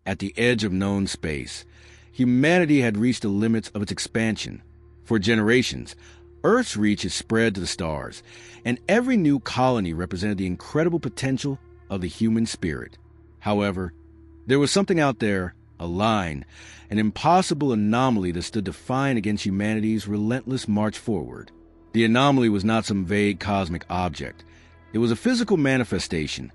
At the edge of known space, humanity had reached the limits of its expansion. For generations, Earth's reach had spread to the stars, and every new colony represented the incredible potential of the human spirit. However, there was something out there, a line, an impossible anomaly that stood defiant against humanity's relentless march forward. The anomaly was not some vague cosmic object. It was a physical manifestation,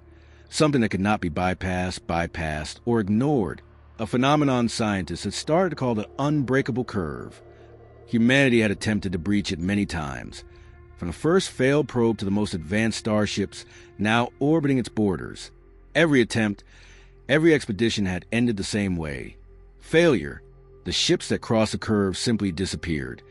something that could not be bypassed, or ignored, a phenomenon scientists had started to call the Unbreakable curve. Humanity had attempted to breach it many times, from the first failed probe to the most advanced starships now orbiting its borders. Every attempt, every expedition had ended the same way. Failure. The ships that crossed the curve simply disappeared,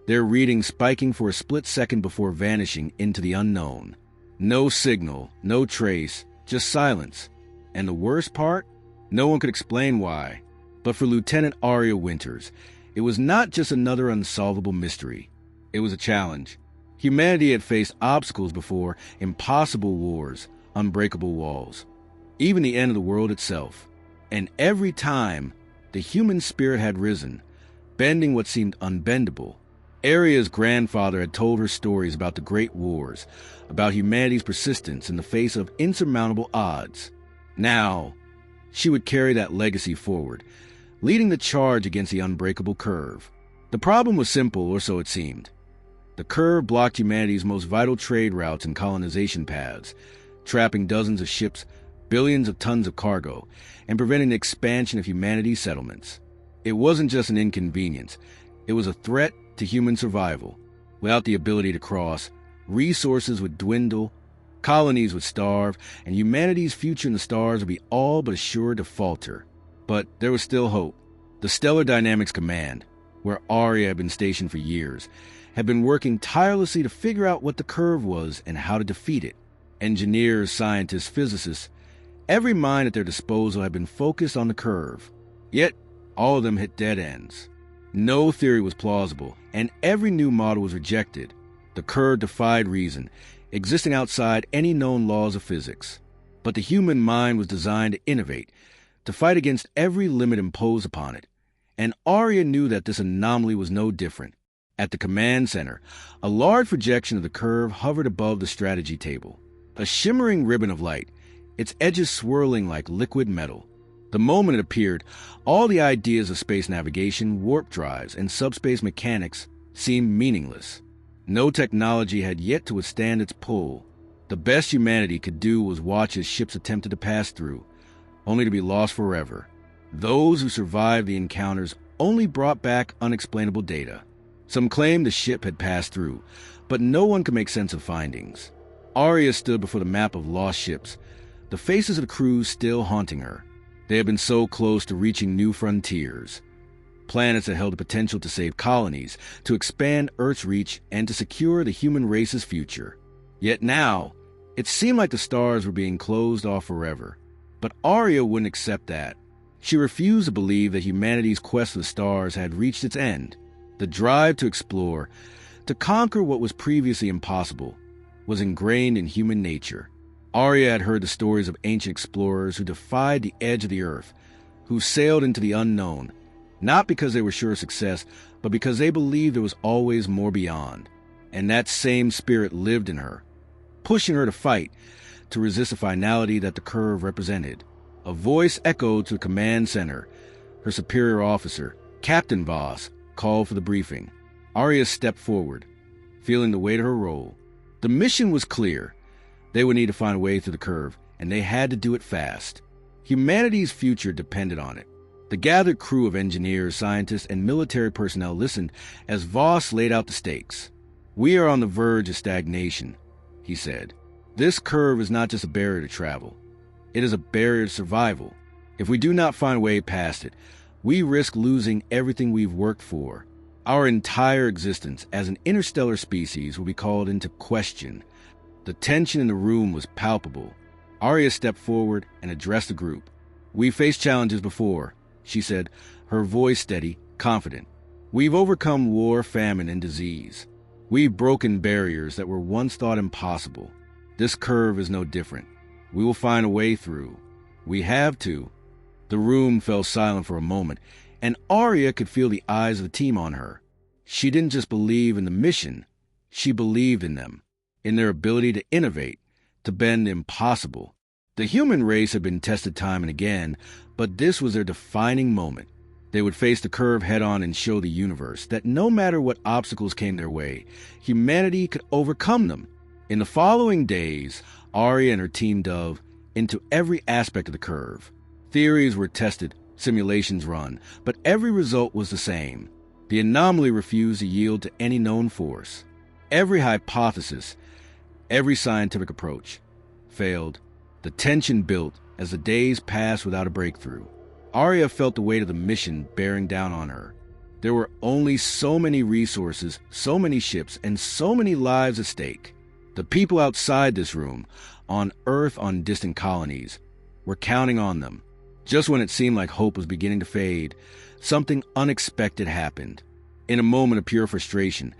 their readings spiking for a split second before vanishing into the unknown. No signal, no trace, just silence. And the worst part? No one could explain why. But for Lieutenant Aria Winters, it was not just another unsolvable mystery. It was a challenge. Humanity had faced obstacles before, impossible wars, unbreakable walls, even the end of the world itself. And every time, the human spirit had risen, bending what seemed unbendable. Aria's grandfather had told her stories about the great wars, about humanity's persistence in the face of insurmountable odds. Now, she would carry that legacy forward, leading the charge against the Unbreakable curve. The problem was simple, or so it seemed. The curve blocked humanity's most vital trade routes and colonization paths, trapping dozens of ships, billions of tons of cargo, and preventing the expansion of humanity's settlements. It wasn't just an inconvenience. It was a threat to human survival. Without the ability to cross, resources would dwindle, colonies would starve, and humanity's future in the stars would be all but assured to falter. But there was still hope. The Stellar Dynamics Command, where Aria had been stationed for years, had been working tirelessly to figure out what the curve was and how to defeat it. Engineers, scientists, physicists, every mind at their disposal had been focused on the curve. Yet, all of them hit dead ends. No theory was plausible, and every new model was rejected. The curve defied reason, existing outside any known laws of physics. But the human mind was designed to innovate, to fight against every limit imposed upon it. And Aria knew that this anomaly was no different. At the command center, a large projection of the curve hovered above the strategy table. A shimmering ribbon of light, its edges swirling like liquid metal. The moment it appeared, all the ideas of space navigation, warp drives, and subspace mechanics seemed meaningless. No technology had yet to withstand its pull. The best humanity could do was watch as ships attempted to pass through, only to be lost forever. Those who survived the encounters only brought back unexplainable data. Some claimed the ship had passed through, but no one could make sense of findings. Aria stood before the map of lost ships, the faces of the crews still haunting her. They had been so close to reaching new frontiers, planets that held the potential to save colonies, to expand Earth's reach, and to secure the human race's future. Yet now, it seemed like the stars were being closed off forever. But Aria wouldn't accept that. She refused to believe that humanity's quest for the stars had reached its end. The drive to explore, to conquer what was previously impossible, was ingrained in human nature. Aria had heard the stories of ancient explorers who defied the edge of the earth, who sailed into the unknown, not because they were sure of success, but because they believed there was always more beyond. And that same spirit lived in her, pushing her to fight, to resist the finality that the curve represented. A voice echoed to the command center. Her superior officer, Captain Voss, called for the briefing. Aria stepped forward, feeling the weight of her role. The mission was clear. They would need to find a way through the curve, and they had to do it fast. Humanity's future depended on it. The gathered crew of engineers, scientists, and military personnel listened as Voss laid out the stakes. "We are on the verge of stagnation," he said. "This curve is not just a barrier to travel. It is a barrier to survival. If we do not find a way past it, we risk losing everything we've worked for. Our entire existence as an interstellar species will be called into question." The tension in the room was palpable. Aria stepped forward and addressed the group. "We've faced challenges before," she said, her voice steady, confident. "We've overcome war, famine, and disease. We've broken barriers that were once thought impossible. This curve is no different. We will find a way through. We have to." The room fell silent for a moment, and Arya could feel the eyes of the team on her. She didn't just believe in the mission, she believed in them, in their ability to innovate, to bend the impossible. The human race had been tested time and again, but this was their defining moment. They would face the curve head-on and show the universe that no matter what obstacles came their way, humanity could overcome them. In the following days, Arya and her team dove into every aspect of the curve. Theories were tested, simulations run, but every result was the same. The anomaly refused to yield to any known force. Every hypothesis, every scientific approach, failed. The tension built as the days passed without a breakthrough. Arya felt the weight of the mission bearing down on her. There were only so many resources, so many ships, and so many lives at stake. The people outside this room, on Earth, on distant colonies, were counting on them. Just when it seemed like hope was beginning to fade, something unexpected happened. In a moment of pure frustration,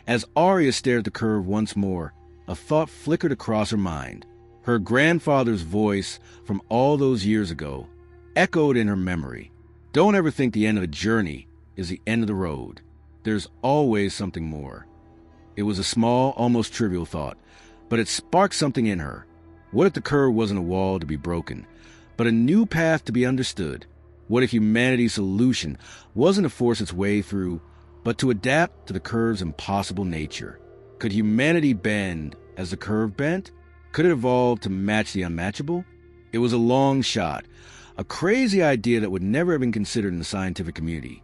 as Arya stared at the curve once more, a thought flickered across her mind. Her grandfather's voice from all those years ago echoed in her memory. Don't ever think the end of a journey is the end of the road. There's always something more. It was a small, almost trivial thought, but it sparked something in her. What if the curve wasn't a wall to be broken, but a new path to be understood? What if humanity's solution wasn't to force its way through, but to adapt to the curve's impossible nature? Could humanity bend as the curve bent? Could it evolve to match the unmatchable? It was a long shot, a crazy idea that would never have been considered in the scientific community.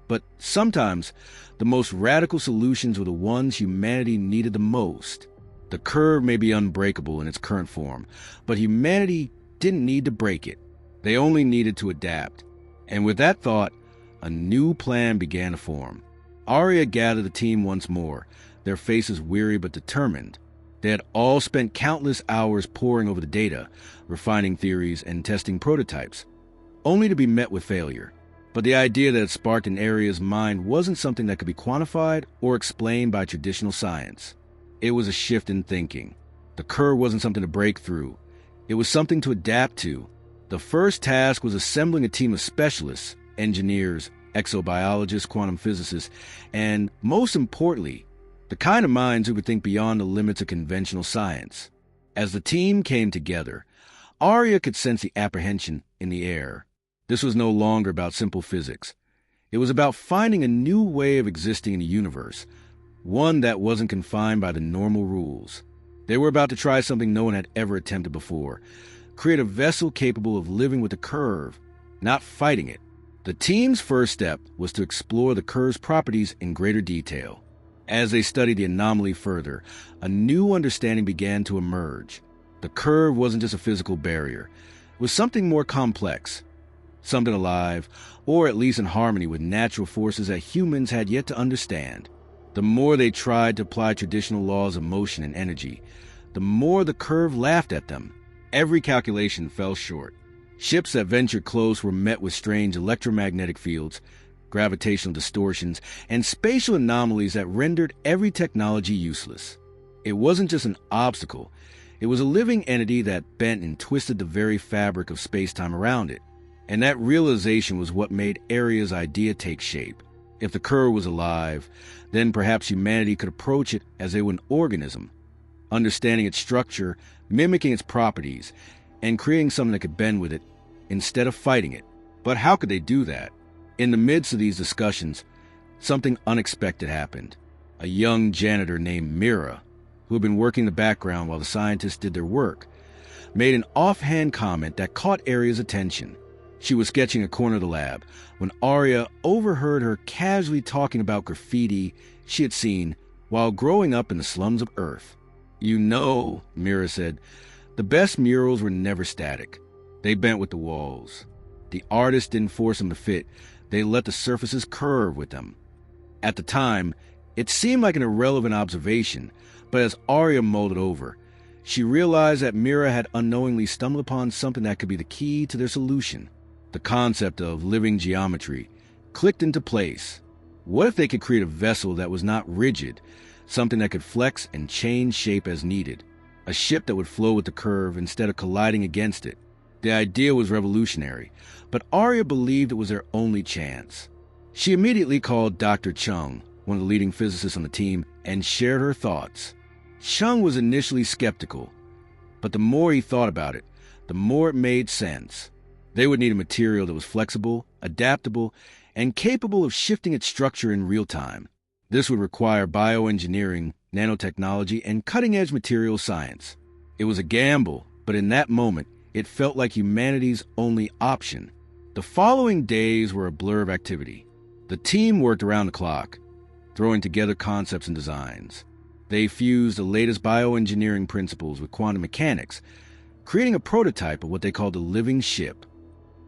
But sometimes, the most radical solutions were the ones humanity needed the most. The curve may be unbreakable in its current form, but humanity didn't need to break it. They only needed to adapt. And with that thought, a new plan began to form. Arya gathered the team once more, their faces weary but determined. They had all spent countless hours poring over the data, refining theories and testing prototypes, only to be met with failure. But the idea that had sparked in Arya's mind wasn't something that could be quantified or explained by traditional science. It was a shift in thinking. The curve wasn't something to break through. It was something to adapt to. The first task was assembling a team of specialists, engineers, exobiologists, quantum physicists, and, most importantly, the kind of minds who could think beyond the limits of conventional science. As the team came together, Arya could sense the apprehension in the air. This was no longer about simple physics. It was about finding a new way of existing in the universe, one that wasn't confined by the normal rules. They were about to try something no one had ever attempted before, create a vessel capable of living with the curve, not fighting it. The team's first step was to explore the curve's properties in greater detail. As they studied the anomaly further, a new understanding began to emerge. The curve wasn't just a physical barrier. It was something more complex, something alive, or at least in harmony with natural forces that humans had yet to understand. The more they tried to apply traditional laws of motion and energy, the more the curve laughed at them. Every calculation fell short. Ships that ventured close were met with strange electromagnetic fields, gravitational distortions, and spatial anomalies that rendered every technology useless. It wasn't just an obstacle. It was a living entity that bent and twisted the very fabric of space-time around it. And that realization was what made Arya's idea take shape. If the curve was alive, then perhaps humanity could approach it as an organism, understanding its structure, mimicking its properties, and creating something that could bend with it instead of fighting it. But how could they do that? In the midst of these discussions, something unexpected happened. A young janitor named Mira, who had been working in the background while the scientists did their work, made an offhand comment that caught Arya's attention. She was sketching a corner of the lab when Arya overheard her casually talking about graffiti she had seen while growing up in the slums of Earth. "You know," Mira said, "the best murals were never static. They bent with the walls. The artists didn't force them to fit. They let the surfaces curve with them." At the time, it seemed like an irrelevant observation, but as Arya mulled it over, she realized that Mira had unknowingly stumbled upon something that could be the key to their solution. The concept of living geometry clicked into place. What if they could create a vessel that was not rigid, something that could flex and change shape as needed? A ship that would flow with the curve instead of colliding against it. The idea was revolutionary, but Arya believed it was their only chance. She immediately called Dr. Chung, one of the leading physicists on the team, and shared her thoughts. Chung was initially skeptical, but the more he thought about it, the more it made sense. They would need a material that was flexible, adaptable, and capable of shifting its structure in real time. This would require bioengineering, nanotechnology, and cutting-edge material science. It was a gamble, but in that moment, it felt like humanity's only option. The following days were a blur of activity. The team worked around the clock, throwing together concepts and designs. They fused the latest bioengineering principles with quantum mechanics, creating a prototype of what they called a living ship.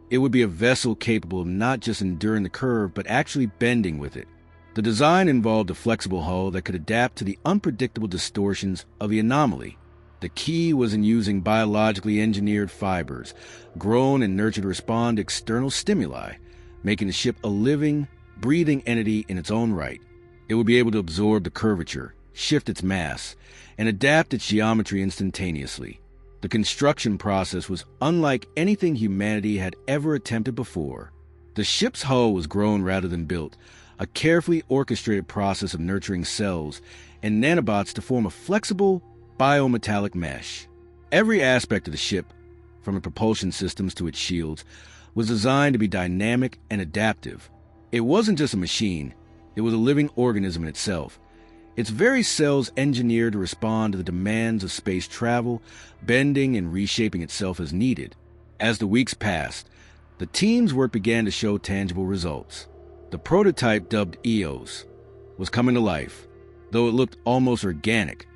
It would be a vessel capable of not just enduring the curve, but actually bending with it. The design involved a flexible hull that could adapt to the unpredictable distortions of the anomaly. The key was in using biologically engineered fibers, grown and nurtured to respond to external stimuli, making the ship a living, breathing entity in its own right. It would be able to absorb the curvature, shift its mass, and adapt its geometry instantaneously. The construction process was unlike anything humanity had ever attempted before. The ship's hull was grown rather than built, a carefully orchestrated process of nurturing cells and nanobots to form a flexible, biometallic mesh. Every aspect of the ship, from the propulsion systems to its shields, was designed to be dynamic and adaptive. It wasn't just a machine, it was a living organism in itself. Its very cells engineered to respond to the demands of space travel, bending and reshaping itself as needed. As the weeks passed, the team's work began to show tangible results. The prototype, dubbed EOS, was coming to life, though it looked almost organic.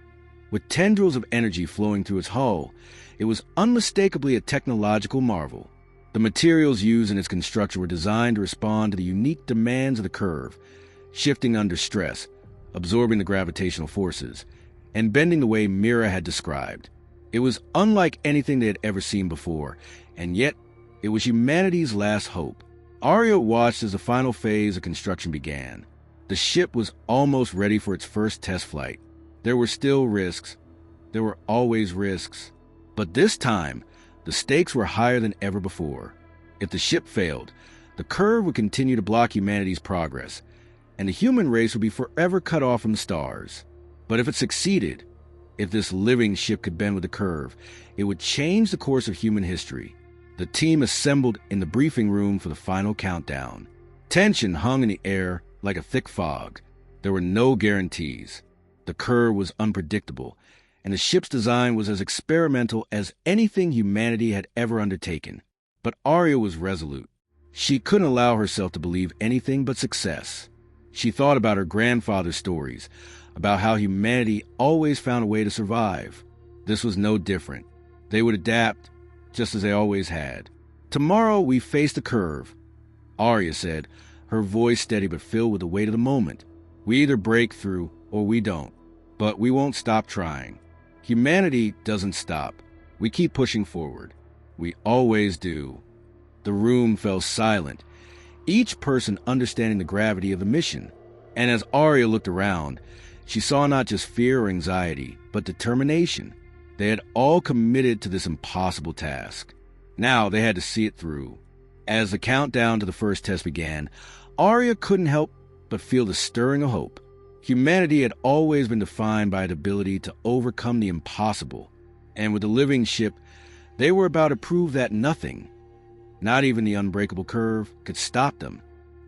With tendrils of energy flowing through its hull, it was unmistakably a technological marvel. The materials used in its construction were designed to respond to the unique demands of the curve, shifting under stress, absorbing the gravitational forces, and bending the way Mira had described. It was unlike anything they had ever seen before, and yet it was humanity's last hope. Arya watched as the final phase of construction began. The ship was almost ready for its first test flight. There were still risks. There were always risks. But this time, the stakes were higher than ever before. If the ship failed, the curve would continue to block humanity's progress, and the human race would be forever cut off from the stars. But if it succeeded, if this living ship could bend with the curve, it would change the course of human history. The team assembled in the briefing room for the final countdown. Tension hung in the air like a thick fog. There were no guarantees. The curve was unpredictable, and the ship's design was as experimental as anything humanity had ever undertaken. But Arya was resolute. She couldn't allow herself to believe anything but success. She thought about her grandfather's stories, about how humanity always found a way to survive. This was no different. They would adapt, just as they always had. "Tomorrow we face the curve," Arya said, her voice steady but filled with the weight of the moment. "We either break through or we don't, but we won't stop trying. Humanity doesn't stop. We keep pushing forward. We always do." The room fell silent, each person understanding the gravity of the mission. And as Arya looked around, she saw not just fear or anxiety, but determination. They had all committed to this impossible task. Now they had to see it through. As the countdown to the first test began, Arya couldn't help but feel the stirring of hope. Humanity had always been defined by the ability to overcome the impossible, and with the living ship, they were about to prove that nothing, not even the unbreakable curve, could stop them.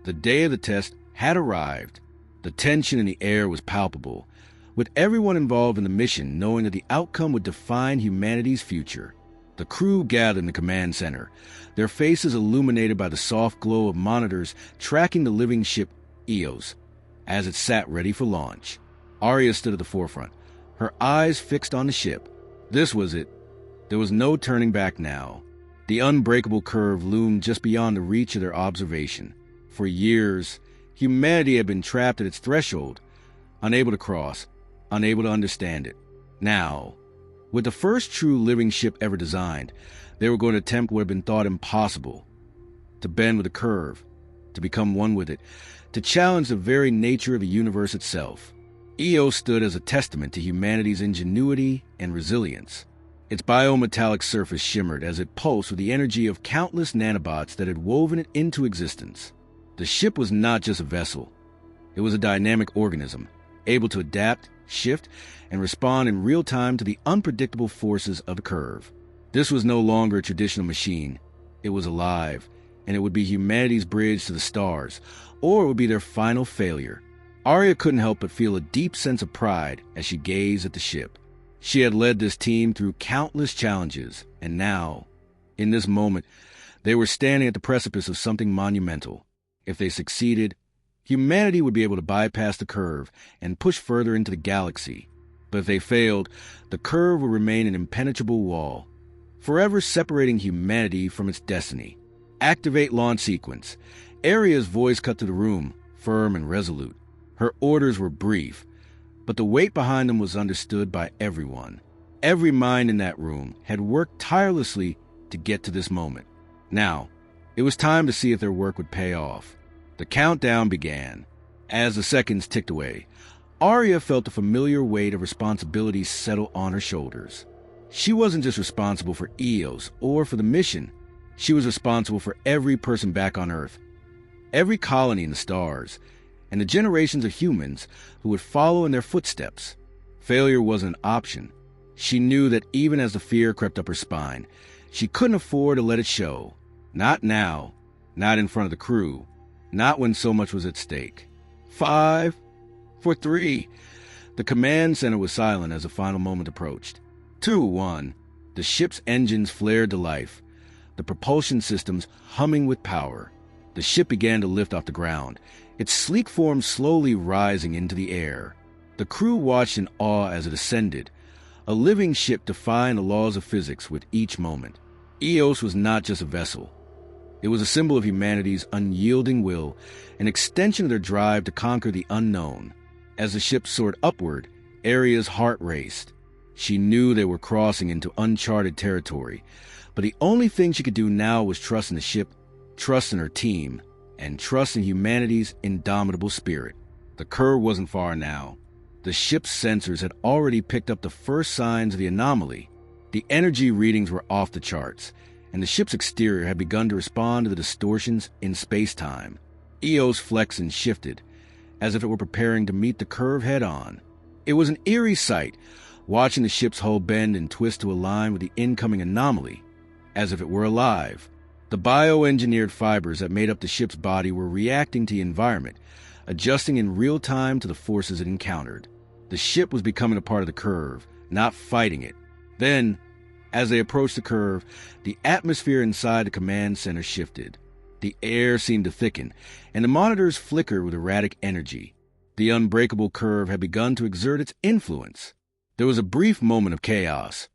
The day of the test had arrived. The tension in the air was palpable, with everyone involved in the mission knowing that the outcome would define humanity's future. The crew gathered in the command center, their faces illuminated by the soft glow of monitors tracking the living ship EOS as it sat ready for launch. Arya stood at the forefront, her eyes fixed on the ship. This was it. There was no turning back now. The unbreakable curve loomed just beyond the reach of their observation. For years, humanity had been trapped at its threshold, unable to cross, unable to understand it. Now, with the first true living ship ever designed, they were going to attempt what had been thought impossible: to bend with the curve, to become one with it, to challenge the very nature of the universe itself. EOS stood as a testament to humanity's ingenuity and resilience. Its biometallic surface shimmered as it pulsed with the energy of countless nanobots that had woven it into existence. The ship was not just a vessel. It was a dynamic organism, able to adapt, shift, and respond in real time to the unpredictable forces of the curve. This was no longer a traditional machine. It was alive, and it would be humanity's bridge to the stars, or it would be their final failure. Arya couldn't help but feel a deep sense of pride as she gazed at the ship. She had led this team through countless challenges, and now, in this moment, they were standing at the precipice of something monumental. If they succeeded, humanity would be able to bypass the curve and push further into the galaxy. But if they failed, the curve would remain an impenetrable wall, forever separating humanity from its destiny. Activate launch sequence. Arya's voice cut through the room, firm and resolute. Her orders were brief, but the weight behind them was understood by everyone. Every mind in that room had worked tirelessly to get to this moment. Now, it was time to see if their work would pay off. The countdown began. As the seconds ticked away, Arya felt the familiar weight of responsibility settle on her shoulders. She wasn't just responsible for Eos or for the mission. She was responsible for every person back on Earth, every colony in the stars, and the generations of humans who would follow in their footsteps. Failure wasn't an option. She knew that even as the fear crept up her spine, she couldn't afford to let it show. Not now, not in front of the crew, not when so much was at stake. 5, 4, 3. The command center was silent as the final moment approached. 2, 1. The ship's engines flared to life, the propulsion systems humming with power. The ship began to lift off the ground, its sleek form slowly rising into the air. The crew watched in awe as it ascended, a living ship defying the laws of physics with each moment. Eos was not just a vessel. It was a symbol of humanity's unyielding will, an extension of their drive to conquer the unknown. As the ship soared upward, Arya's heart raced. She knew they were crossing into uncharted territory, but the only thing she could do now was trust in the ship, trust in her team, and trust in humanity's indomitable spirit. The curve wasn't far now. The ship's sensors had already picked up the first signs of the anomaly. The energy readings were off the charts, and the ship's exterior had begun to respond to the distortions in space-time. Eos flexed and shifted, as if it were preparing to meet the curve head-on. It was an eerie sight, watching the ship's hull bend and twist to align with the incoming anomaly, as if it were alive. The bioengineered fibers that made up the ship's body were reacting to the environment, adjusting in real time to the forces it encountered. The ship was becoming a part of the curve, not fighting it. Then, as they approached the curve, the atmosphere inside the command center shifted. The air seemed to thicken, and the monitors flickered with erratic energy. The unbreakable curve had begun to exert its influence. There was a brief moment of chaos.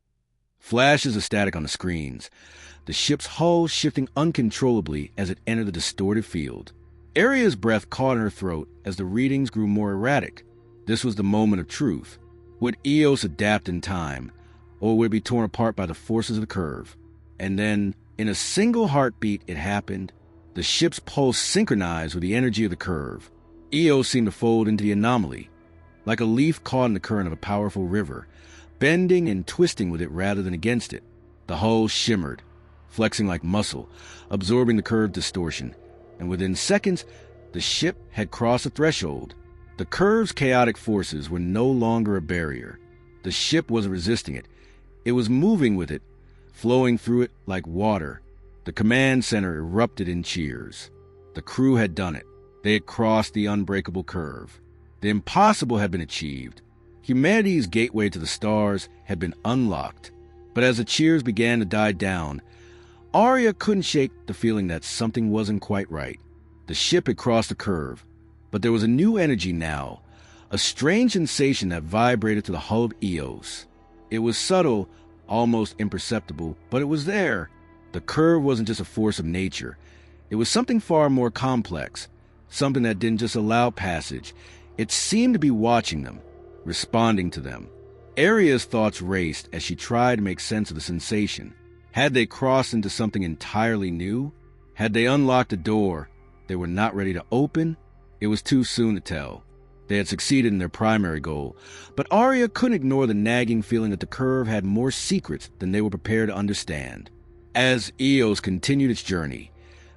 Flashes of static on the screens, the ship's hull shifting uncontrollably as it entered the distorted field. Arya's breath caught in her throat as the readings grew more erratic. This was the moment of truth. Would Eos adapt in time, or would it be torn apart by the forces of the curve? And then, in a single heartbeat, it happened. The ship's pulse synchronized with the energy of the curve. Eos seemed to fold into the anomaly, like a leaf caught in the current of a powerful river, bending and twisting with it rather than against it. The hull shimmered, flexing like muscle, absorbing the curve distortion, and within seconds, the ship had crossed the threshold. The curve's chaotic forces were no longer a barrier. The ship wasn't resisting it. It was moving with it, flowing through it like water. The command center erupted in cheers. The crew had done it. They had crossed the unbreakable curve. The impossible had been achieved. Humanity's gateway to the stars had been unlocked. But as the cheers began to die down, Arya couldn't shake the feeling that something wasn't quite right. The ship had crossed the curve, but there was a new energy now, a strange sensation that vibrated through the hull of Eos. It was subtle, almost imperceptible, but it was there. The curve wasn't just a force of nature. It was something far more complex, something that didn't just allow passage. It seemed to be watching them, responding to them. Arya's thoughts raced as she tried to make sense of the sensation. Had they crossed into something entirely new? Had they unlocked a door they were not ready to open? It was too soon to tell. They had succeeded in their primary goal, but Arya couldn't ignore the nagging feeling that the curve had more secrets than they were prepared to understand. As Eos continued its journey,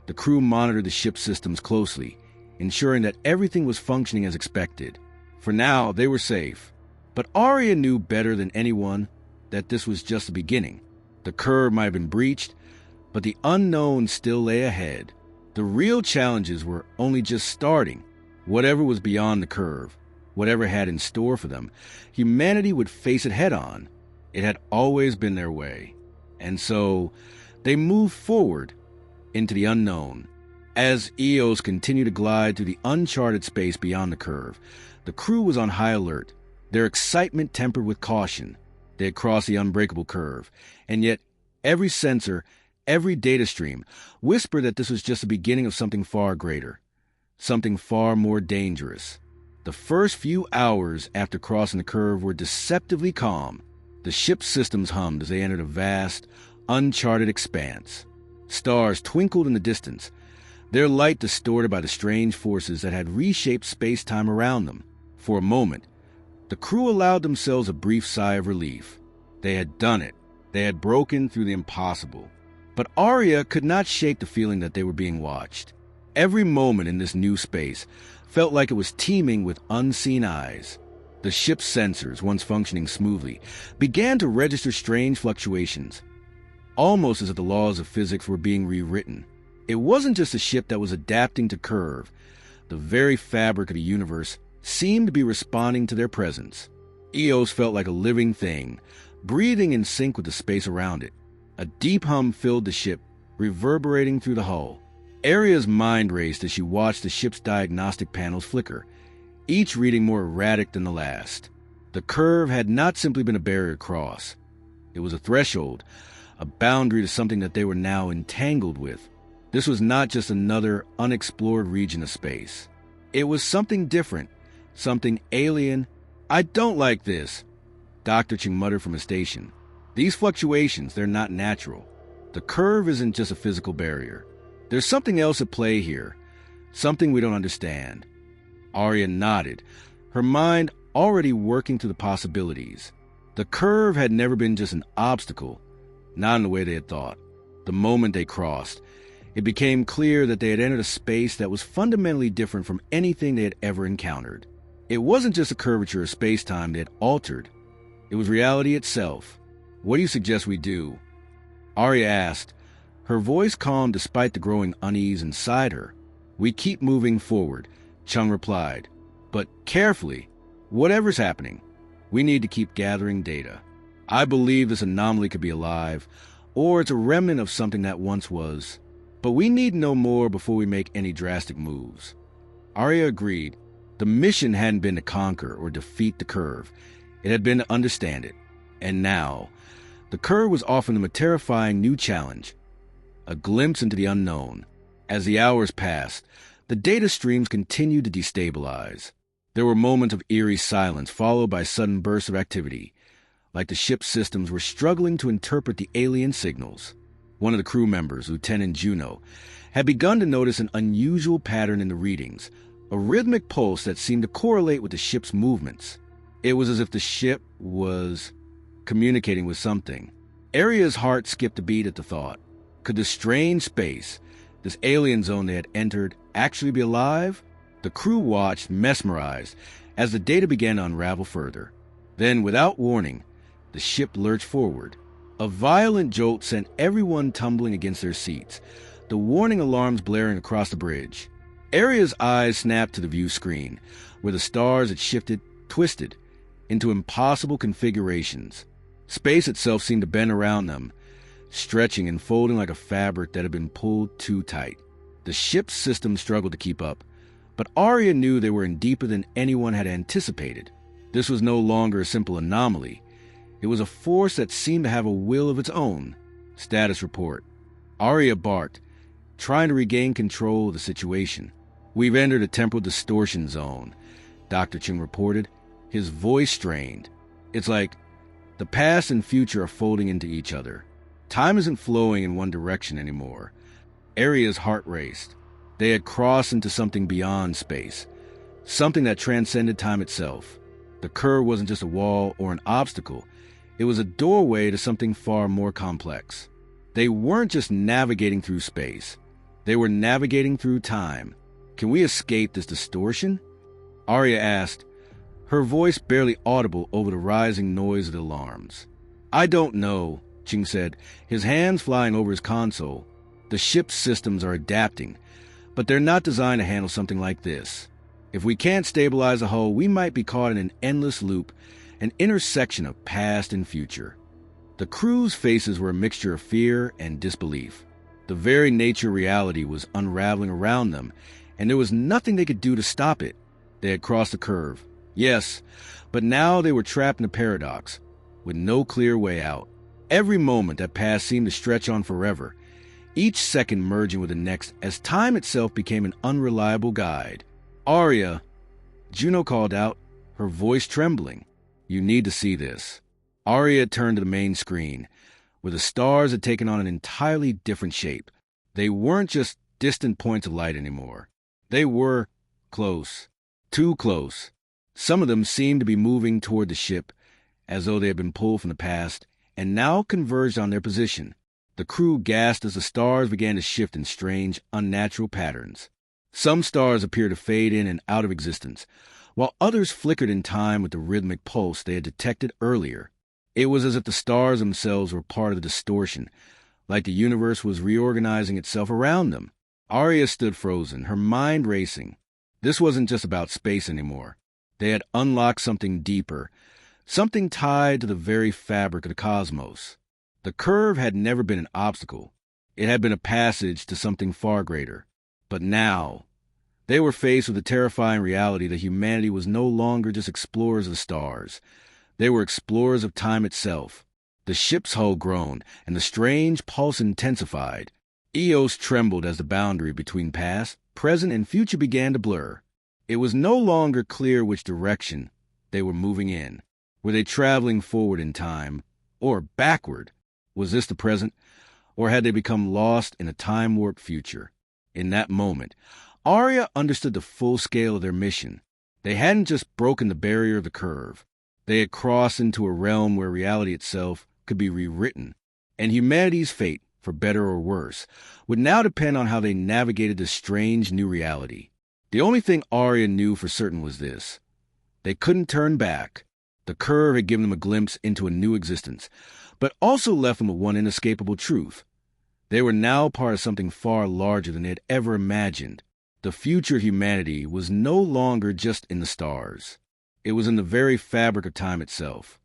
the crew monitored the ship's systems closely, ensuring that everything was functioning as expected. For now, they were safe. But Arya knew better than anyone that this was just the beginning. The curve might have been breached, but the unknown still lay ahead. The real challenges were only just starting. Whatever was beyond the curve, whatever had in store for them, humanity would face it head-on. It had always been their way. And so, they moved forward into the unknown. As Eos continued to glide through the uncharted space beyond the curve, the crew was on high alert, their excitement tempered with caution. They had crossed the Unbreakable curve, and yet every sensor, every data stream, whispered that this was just the beginning of something far greater, something far more dangerous. The first few hours after crossing the curve were deceptively calm. The ship's systems hummed as they entered a vast, uncharted expanse. Stars twinkled in the distance, their light distorted by the strange forces that had reshaped space-time around them. For a moment, the crew allowed themselves a brief sigh of relief. They had done it. They had broken through the impossible. But Arya could not shake the feeling that they were being watched. Every moment in this new space felt like it was teeming with unseen eyes. The ship's sensors, once functioning smoothly, began to register strange fluctuations, almost as if the laws of physics were being rewritten. It wasn't just a ship that was adapting to curve. The very fabric of the universe seemed to be responding to their presence. Eos felt like a living thing, breathing in sync with the space around it. A deep hum filled the ship, reverberating through the hull. Arya's mind raced as she watched the ship's diagnostic panels flicker, each reading more erratic than the last. The curve had not simply been a barrier to cross. It was a threshold, a boundary to something that they were now entangled with. This was not just another unexplored region of space. It was something different, something alien. "I don't like this," Dr. Ching muttered from his station. "These fluctuations, they're not natural. The curve isn't just a physical barrier. There's something else at play here, something we don't understand." Arya nodded, her mind already working through the possibilities. The curve had never been just an obstacle, not in the way they had thought. The moment they crossed, it became clear that they had entered a space that was fundamentally different from anything they had ever encountered. It wasn't just a curvature of space-time they had altered. It was reality itself. "What do you suggest we do?" Arya asked, her voice calm despite the growing unease inside her. "We keep moving forward," Chung replied. "But carefully. Whatever's happening, we need to keep gathering data. I believe this anomaly could be alive, or it's a remnant of something that once was. But we need to know more before we make any drastic moves." Arya agreed. The mission hadn't been to conquer or defeat the curve. It had been to understand it. And now, the curve was offering them a terrifying new challenge, a glimpse into the unknown. As the hours passed, the data streams continued to destabilize. There were moments of eerie silence followed by sudden bursts of activity, like the ship's systems were struggling to interpret the alien signals. One of the crew members, Lieutenant Juno, had begun to notice an unusual pattern in the readings, a rhythmic pulse that seemed to correlate with the ship's movements. It was as if the ship was communicating with something. Arya's heart skipped a beat at the thought. Could this strange space, this alien zone they had entered, actually be alive? The crew watched, mesmerized, as the data began to unravel further. Then, without warning, the ship lurched forward. A violent jolt sent everyone tumbling against their seats, the warning alarms blaring across the bridge. Arya's eyes snapped to the view screen, where the stars had shifted, twisted, into impossible configurations. Space itself seemed to bend around them, stretching and folding like a fabric that had been pulled too tight. The ship's system struggled to keep up, but Arya knew they were in deeper than anyone had anticipated. This was no longer a simple anomaly. It was a force that seemed to have a will of its own. Status report. Arya barked, trying to regain control of the situation. "We've entered a temporal distortion zone," Dr. Chung reported, his voice strained. "It's like the past and future are folding into each other. Time isn't flowing in one direction anymore." Arya's heart raced. They had crossed into something beyond space, something that transcended time itself. The curve wasn't just a wall or an obstacle. It was a doorway to something far more complex. They weren't just navigating through space. They were navigating through time. Can we escape this distortion? Arya asked, her voice barely audible over the rising noise of the alarms. I don't know, Ching said, his hands flying over his console. The ship's systems are adapting, but they're not designed to handle something like this. If we can't stabilize the hull, we might be caught in an endless loop, an intersection of past and future. The crew's faces were a mixture of fear and disbelief. The very nature of reality was unraveling around them, and there was nothing they could do to stop it. They had crossed the curve, yes, but now they were trapped in a paradox, with no clear way out. Every moment that passed seemed to stretch on forever, each second merging with the next as time itself became an unreliable guide. Arya, Juno called out, her voice trembling. You need to see this. Arya turned to the main screen, where the stars had taken on an entirely different shape. They weren't just distant points of light anymore. They were close, too close. Some of them seemed to be moving toward the ship, as though they had been pulled from the past, and now converged on their position. The crew gasped as the stars began to shift in strange, unnatural patterns. Some stars appeared to fade in and out of existence, while others flickered in time with the rhythmic pulse they had detected earlier. It was as if the stars themselves were part of the distortion, like the universe was reorganizing itself around them. Arya stood frozen, her mind racing. This wasn't just about space anymore. They had unlocked something deeper, something tied to the very fabric of the cosmos. The curve had never been an obstacle. It had been a passage to something far greater. But now, they were faced with the terrifying reality that humanity was no longer just explorers of the stars. They were explorers of time itself. The ship's hull groaned, and the strange pulse intensified. Eos trembled as the boundary between past, present, and future began to blur. It was no longer clear which direction they were moving in. Were they traveling forward in time, or backward? Was this the present, or had they become lost in a time-warped future? In that moment, Arya understood the full scale of their mission. They hadn't just broken the barrier of the curve. They had crossed into a realm where reality itself could be rewritten, and humanity's fate, for better or worse, would now depend on how they navigated this strange new reality. The only thing Arya knew for certain was this. They couldn't turn back. The curve had given them a glimpse into a new existence, but also left them with one inescapable truth. They were now part of something far larger than they had ever imagined. The future of humanity was no longer just in the stars. It was in the very fabric of time itself.